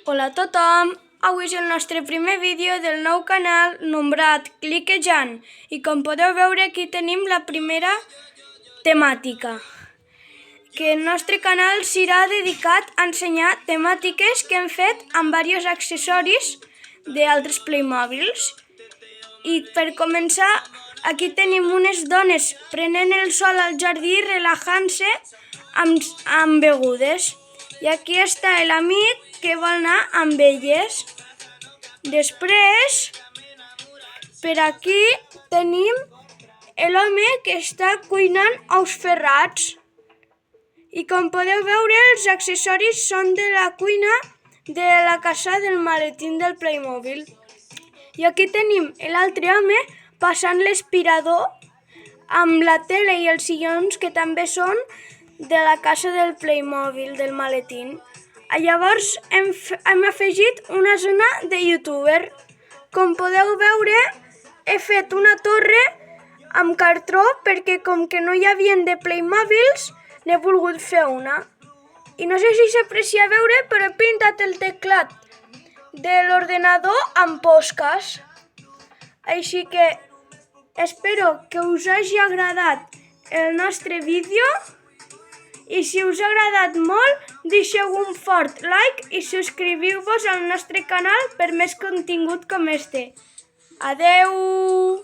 Hola a tothom! Avui és el nostre primer vídeo del nou canal nombrat Cliquejant i com podeu veure aquí tenim la primera temàtica, que el nostre canal serà dedicat a ensenyar temàtiques que hem fet amb diversos accessoris d'altres Playmobils. I per començar, aquí tenim unes dones prenent el sol al jardí i relajant-se amb begudes. I aquí està l'amic que vol anar amb elles. Després, per aquí tenim l'home que està cuinant ous ferrats. I com podeu veure, els accessoris són de la cuina de la casa del maletín del Playmobil. I aquí tenim l'altre home passant l'aspirador amb la tele i els sillons que també són de la casa del Playmobil, del maletín. Llavors hem afegit una zona de youtuber. Com podeu veure, he fet una torre amb cartró perquè com que no hi havia de Playmobils, n'he volgut fer una. I no sé si s'aprecia veure, però he pintat el teclat de l'ordenador amb posques. Així que espero que us hagi agradat el nostre vídeo i si us ha agradat molt, deixeu un fort like i subscriviu-vos al nostre canal per més contingut com este. Adeu!